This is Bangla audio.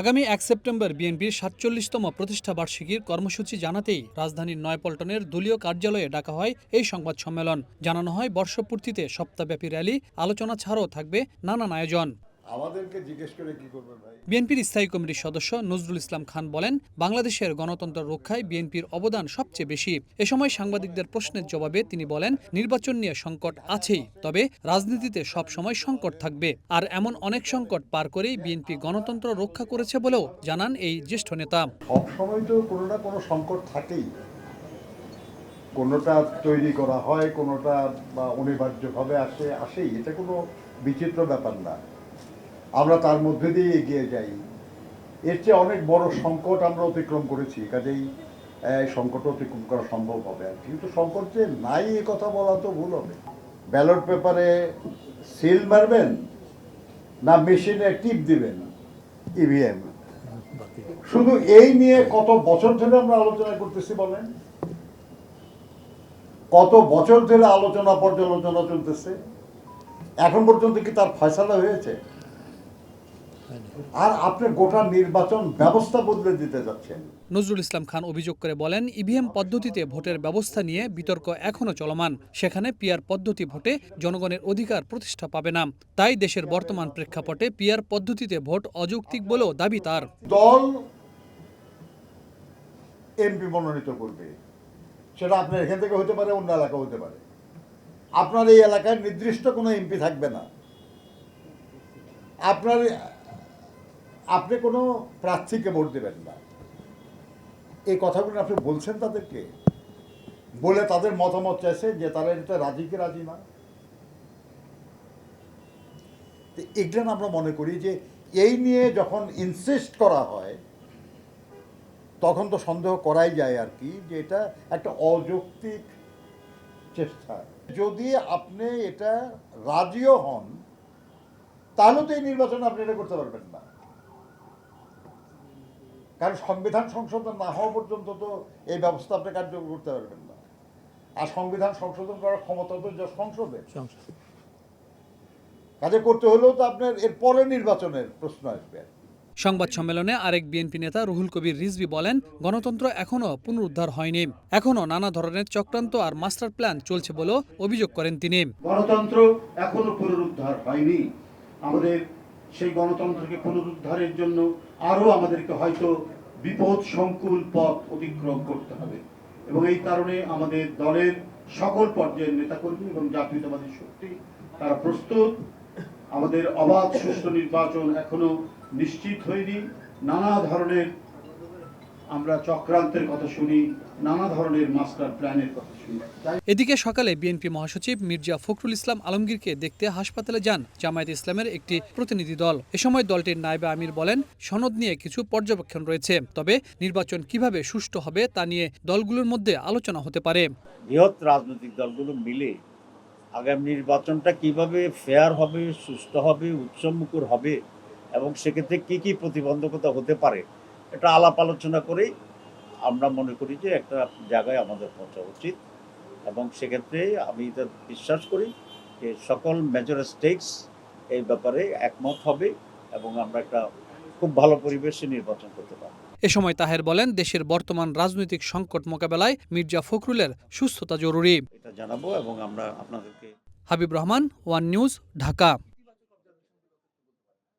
আগামী ১ সেপ্টেম্বর বিএনপির ৪৭তম প্রতিষ্ঠা বার্ষিকীর কর্মসূচি জানাতেই রাজধানীর নয়াপল্টনের দলীয় কার্যালয়ে ডাকা হয় এই সংবাদ সম্মেলন। জানানো হয় বর্ষপূর্তিতে সপ্তাহব্যাপী র্যালি, আলোচনা ছাড়াও থাকবে নানান আয়োজন। আমাদেরকে জিজ্ঞেস করে কি করবেন ভাই? বিএনপির স্থায়ী কমিটির সদস্য নজরুল ইসলাম খান বলেন, বাংলাদেশের গণতন্ত্র রক্ষায় বিএনপির অবদান সবচেয়ে বেশি। এ সময় সাংবাদিকদের প্রশ্নের জবাবে তিনি বলেন, নির্বাচন নিয়ে সংকট আছেই, তবে রাজনীতিতে সব সময় সংকট থাকবে। আর এমন অনেক সংকট পার করেই বিএনপি গণতন্ত্র রক্ষা করেছে বলেও জানান এই জ্যেষ্ঠ নেতা। সব সময় তো কোনো না কোনো সংকট থাকেই, কোনোটা তৈরি করা হয়, কোনোটা বা অনিবার্যভাবে আসেই, এটা কোনো বিচিত্র ব্যাপার না। আমরা তার মধ্যে দিয়ে এগিয়ে যাই। এর চেয়ে অনেক বড় সংকট আমরা অতিক্রম করেছি, কাজেই সংকট অতিক্রম করা সম্ভব হবে। আর কিন্তু সংকট যে নাই এ কথা বলা তো ভুল হবে। ব্যালট পেপারে সিল মারবেন না মেশিনে টিপ দিবেন ইভিএম, শুধু এই নিয়ে কত বছর ধরে আমরা আলোচনা করতেছি বলেন? কত বছর ধরে আলোচনা পর্যালোচনা চলতেছে, এখন পর্যন্ত কি তার ফয়সালা হয়েছে? আর আপনি গোটা নির্বাচন ব্যবস্থা বদলে দিতে যাচ্ছেন। নজরুল ইসলাম খান অভিযোগ করে বলেন, ইভিএম পদ্ধতিতে ভোটের ব্যবস্থা নিয়ে বিতর্ক এখনো চলমান। সেখানে পিআর পদ্ধতি ভোটে জনগণের অধিকার প্রতিষ্ঠা পাবে না। তাই দেশের বর্তমান প্রেক্ষাপটে পিআর পদ্ধতিতে ভোট অযৌক্তিক বলেও দাবি তার। দল এমপি মনোনীত করবে, সেটা আপনার এখান থেকে হতে পারে, অন্য এলাকা হতে পারে। আপনার এই এলাকায় নির্দিষ্ট কোনো এমপি থাকবে না। আপনি কোনো প্রার্থীকে ভোট দেবেন না। এই কথাগুলো আপনি বলছেন তাদেরকে, বলে তাদের মতামত চাইছে যে তারা এটা রাজি কি রাজি না। এগুলো আমরা মনে করি যে এই নিয়ে যখন ইনসিস্ট করা হয় তখন তো সন্দেহ করাই যায় আর কি, যে এটা একটা অযৌক্তিক চেষ্টা। যদি আপনি এটা রাজিও হন তাহলে তো এই নির্বাচন আপনি এটা করতে পারবেন না, কারণ সংবিধান সংশোধন না হওয়া পর্যন্ত তো এই ব্যবস্থা আপনি কার্যকর করতে পারবেন না। আর সংবিধান সংশোধন করার ক্ষমতা তো সংসদে, কাজে করতে হলেও তো আপনার এর পরে নির্বাচনের প্রশ্ন আসবে। সংবাদ সম্মেলনে আরেক বিএনপি নেতা রুহুল কবির রিজভী বলেন, গণতন্ত্র এখনো পুনরুদ্ধার হয়নি। এখনো নানা ধরনের চক্রান্ত আর মাস্টার প্ল্যান চলছে বলেও অভিযোগ করেন তিনি। গণতন্ত্র এখনো পুনরুদ্ধার হয়নি। আমাদের সেই গণতন্ত্রকে পুনরুদ্ধারের জন্য আরো আমাদেরকে হয়তো বিপদ সংকুল পথ অতিক্রম করতে হবে, এবং এই কারণে আমাদের দলের সকল পর্যায়ের নেতাকর্মী এবং জাতীয়তাবাদী শক্তি তারা প্রস্তুত। আমাদের অবাধ সুষ্ঠু নির্বাচন এখনো নিশ্চিত হয়নি। নানা ধরনের আমরা চক্রান্তের কথা শুনি, নানা ধরনের মাস্টার প্ল্যানের কথা শুনি। এদিকে সকালে বিএনপি মহাসচিব মির্জা ফখরুল ইসলাম আলমগীরকে দেখতে হাসপাতালে যান জামায়াত ইসলামের একটি প্রতিনিধি দল। এ সময় দলটির নায়েবে আমির বলেন, সনদ নিয়ে কিছু পর্যবেক্ষণ রয়েছে, তবে নির্বাচন কিভাবে সুষ্ঠু হবে তা নিয়ে দলগুলোর মধ্যে আলোচনা হতে পারে। বৃহৎ রাজনৈতিক দলগুলো মিলে আগামী নির্বাচনটা কিভাবে ফেয়ার হবে, সুষ্ঠু হবে, উৎসবমুখর হবে এবং সেক্ষেত্রে কি কি প্রতিবন্ধকতা হতে পারে, এটা আলাপ আলোচনা করেই আমরা মনে করি যে একটা জায়গায় আমাদের পৌঁছা উচিত। এবং সেক্ষেত্রে আমি এটা বিশ্বাস করি যে সকল মেজর স্টেকস এই ব্যাপারে একমত হবে এবং আমরা একটা খুব ভালো পরিবেশে নির্বাচন করতে পারব। এ সময় তাহের বলেন, দেশের বর্তমান রাজনৈতিক সংকট মোকাবেলায় মির্জা ফখরুলের সুস্থতা জরুরি। এটা জানাবো এবং আমরা আপনাদেরকে। Habib Rahman, one news, Dhaka.